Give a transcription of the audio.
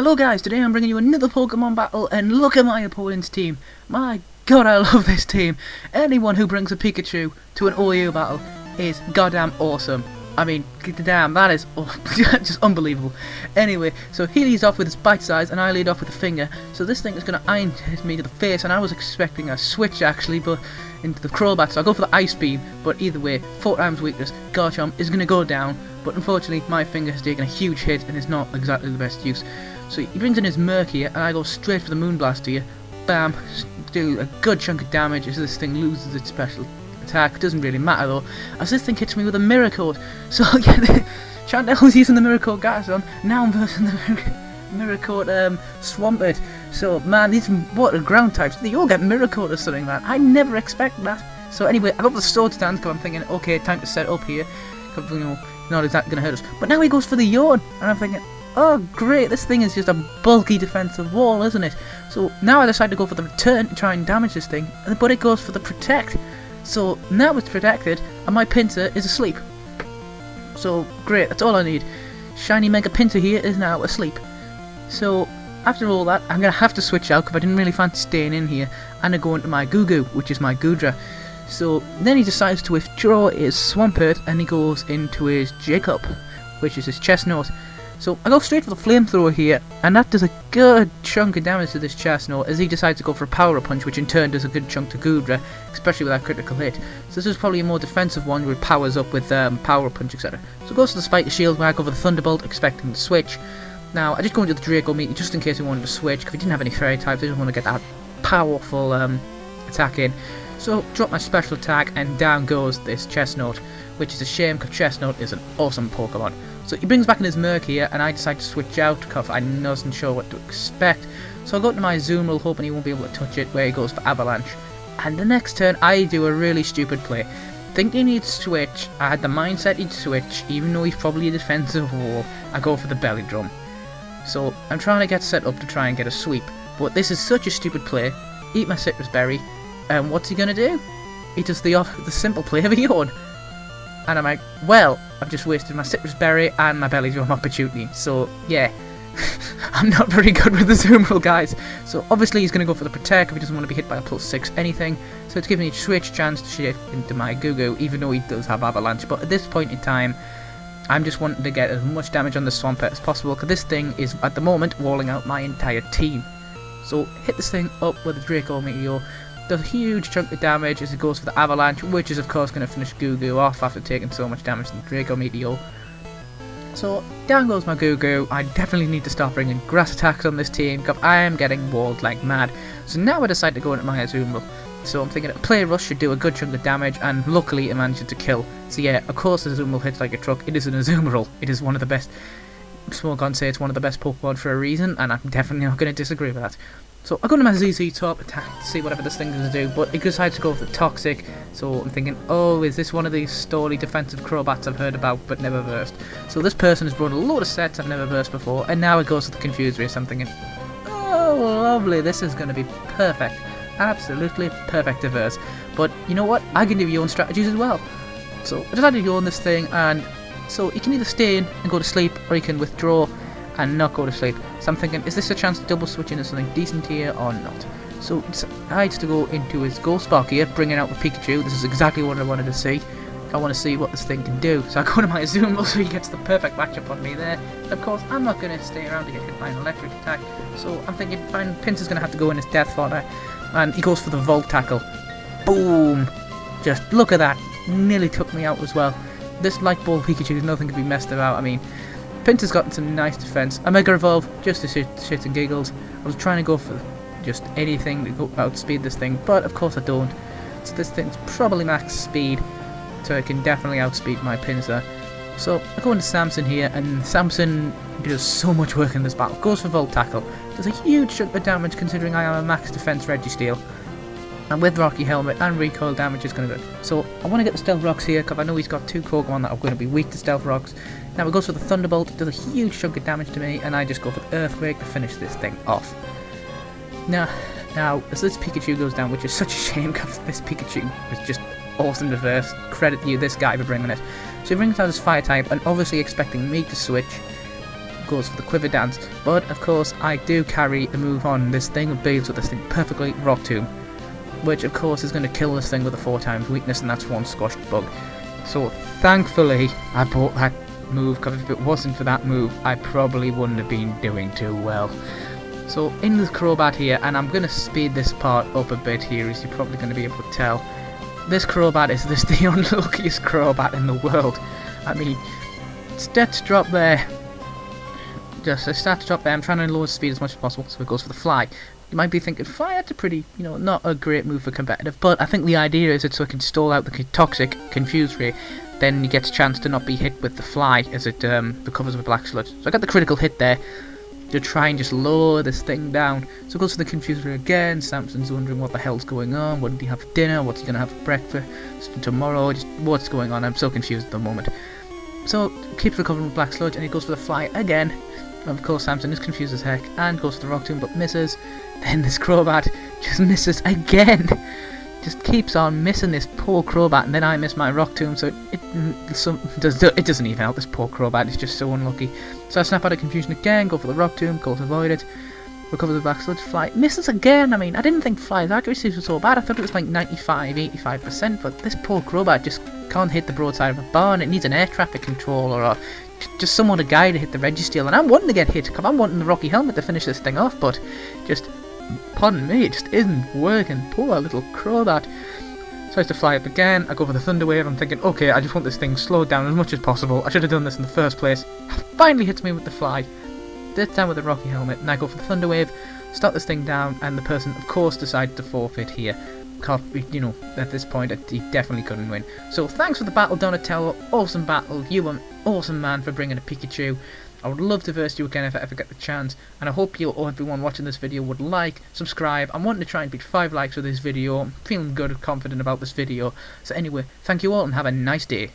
Hello guys, today I'm bringing you another Pokemon battle, and look at my opponent's team. My god, I love this team. Anyone who brings a Pikachu to an OU battle is goddamn awesome. I mean, damn, that is just unbelievable. Anyway, so he leads off with his bite size, and I lead off with a finger. So this thing is going to iron hit me to the face, and I was expecting a switch actually, but into the Crobat, so I go for the Ice Beam. But either way, 4 times weakness, Garchomp is going to go down. But unfortunately, my finger has taken a huge hit and is not exactly the best use. So he brings in his Murky, and I go straight for the Moonblast here. Bam, do a good chunk of damage as this thing loses its special attack. Doesn't really matter though, as this thing hits me with a Mirror Coat. So yeah, Chandel was using the Mirror Coat Garchomp, now I'm versing the Mirror Coat Swampert. So man, these water ground types, they all get Mirror Coat or something, man. I never expect that. So anyway, I got the Sword Stance because I'm thinking, okay, time to set up here. You know, not exactly gonna hurt us. But now he goes for the Yawn, and I'm thinking, oh great, this thing is just a bulky defensive wall, isn't it? So now I decide to go for the Return to try and damage this thing, but it goes for the Protect. So now it's protected, and my Pinsir is asleep. So great, that's all I need. Shiny Mega Pinsir here is now asleep. So after all that, I'm going to have to switch out because I didn't really fancy staying in here, and I go into my Goo, which is my Goodra. So then he decides to withdraw his Swampert, and he goes into his Jacob, which is his Chestnut. So I go straight for the Flamethrower here, and that does a good chunk of damage to this Chestnut as he decides to go for a Power Punch, which in turn does a good chunk to Goodra, especially with that critical hit. So this is probably a more defensive one where it powers up with Power Punch, etc. So it goes to the Spiky Shield where I go for the Thunderbolt, expecting to switch. Now I just go into the Draco Meteor just in case he wanted to switch, because he didn't have any Fairy types. I just want to get that powerful attack in. So drop my special attack, and down goes this Chestnut, which is a shame because Chestnut is an awesome Pokemon. So he brings back in his Murk here, and I decide to switch out because I wasn't sure what to expect. So I go to my Azumarill hoping he won't be able to touch it, where he goes for Avalanche. And the next turn I do a really stupid play. Thinking he'd switch, I had the mindset he'd switch, even though he's probably a defensive wall, I go for the Belly Drum. So I'm trying to get set up to try and get a sweep, but this is such a stupid play. Eat my Citrus Berry, and what's he gonna do? He does the simple play of a Yawn. And I'm like, well, I've just wasted my Citrus Berry and my Belly Drum opportunity. So yeah, I'm not very good with the Azumarill, guys. So obviously he's going to go for the Protect if he doesn't want to be hit by a +6 anything. So it's giving me a switch chance to shift into my Goo, even though he does have Avalanche. But at this point in time, I'm just wanting to get as much damage on the Swampert as possible, because this thing is at the moment walling out my entire team. So hit this thing up with a Draco Meteor. Does a huge chunk of damage as it goes for the Avalanche, which is of course going to finish Goo off after taking so much damage from the Draco Meteor. So down goes my Goo. I definitely need to start bringing grass attacks on this team because I am getting walled like mad. So now I decide to go into my Azumarill. So I'm thinking Play Rush should do a good chunk of damage, and luckily it manages to kill. So yeah, of course Azumarill hits like a truck. It is an Azumarill. It is one of the best. Smogon say it's one of the best Pokemon for a reason, and I'm definitely not going to disagree with that. So I go to my ZZ top attack to see whatever this thing is going to do, but it decides to go for Toxic. So I'm thinking, oh, is this one of these story defensive Crobats I've heard about but never versed? So this person has brought a load of sets I've never versed before, and now it goes to the Confuse Race. I'm thinking, oh, lovely, this is going to be perfect. Absolutely perfect to verse. But you know what? I can do Yawn strategies as well. So I decided to Yawn this thing, and so you can either stay in and go to sleep, or you can withdraw and not go to sleep. So I'm thinking, is this a chance to double switch into something decent here or not? So he decides to go into his Ghost Spark here, bringing out the Pikachu. This is exactly what I wanted to see. I want to see what this thing can do. So I go to my Azumarill, so he gets the perfect matchup on me there. And of course, I'm not going to stay around to get hit by an electric attack. So I'm thinking, fine, Pinsir's going to have to go in his Death Fodder. And he goes for the Volt Tackle. Boom! Just look at that. Nearly took me out as well. This Light Ball Pikachu is nothing to be messed about. I mean, Pinsir's gotten some nice defense. A Mega Evolve, just to shits and giggles. I was trying to go for just anything to go outspeed this thing, but of course I don't. So this thing's probably max speed, so I can definitely outspeed my Pinsir. So I go into Samson here, and Samson does so much work in this battle. Goes for Volt Tackle. Does a huge chunk of damage considering I am a max defense Registeel. And with Rocky Helmet and recoil damage is going to go. So I want to get the Stealth Rocks here because I know he's got 2 Pokemon that are going to be weak to Stealth Rocks. Now it goes for the Thunderbolt, it does a huge chunk of damage to me, and I just go for the Earthquake to finish this thing off. Now as this Pikachu goes down, which is such a shame because this Pikachu is just awesome to verse. Credit you, this guy, for bringing it. So he brings out his Fire type, and obviously expecting me to switch. goes for the quiver dance, but of course I do carry a move on this thing of builds with this thing perfectly, Rock Tomb, which of course is going to kill this thing with a 4 times weakness, and that's 1 squashed bug. So thankfully I bought that move, because if it wasn't for that move I probably wouldn't have been doing too well. So in the Crobat here, and I'm going to speed this part up a bit here, as you're probably going to be able to tell. This Crobat is the unluckiest Crobat in the world. I mean, stats drop there. Just a stats drop there. I'm trying to lower speed as much as possible, so it goes for the Fly. You might be thinking, Fly, that's a pretty, not a great move for competitive, but I think the idea is it's so it can stall out the toxic Confuse Ray, then you get a chance to not be hit with the Fly as it recovers with Black Sludge. So I got the critical hit there to try and just lower this thing down. So it goes for the Confuse Ray again. Samson's wondering what the hell's going on, what did he have for dinner, what's he going to have for breakfast tomorrow, just what's going on. I'm so confused at the moment. So keeps recovering with Black Sludge, and he goes for the Fly again. Of course, Samson is confused as heck and goes for the Rock Tomb but misses. Then this Crobat just misses again. Just keeps on missing this poor Crobat, and then I miss my Rock Tomb, so it doesn't even help. This poor Crobat is just so unlucky. So I snap out of confusion again, go for the Rock Tomb, goes to avoid it. Recover the Black Sludge, Fly misses again. I mean, I didn't think Fly's accuracy was so bad. I thought it was like 95-85%, but this poor Crobat just can't hit the broadside of a barn. It needs an air traffic controller or just someone to guide to hit the Registeel, and I'm wanting to get hit because I'm wanting the Rocky Helmet to finish this thing off, but just, pardon me, it just isn't working. Poor little Crobat. Tries to fly up again. I go for the Thunder Wave. I'm thinking, okay, I just want this thing slowed down as much as possible. I should have done this in the first place. Finally hits me with the Fly. This time with the Rocky Helmet, and I go for the Thunder Wave, start this thing down, and the person, of course, decides to forfeit here. At this point, he definitely couldn't win. So thanks for the battle, Donatello. Awesome battle. You were an awesome man for bringing a Pikachu. I would love to verse you again if I ever get the chance, and I hope you or everyone watching this video would like, subscribe. I'm wanting to try and beat 5 likes with this video. I'm feeling good and confident about this video. So anyway, thank you all and have a nice day.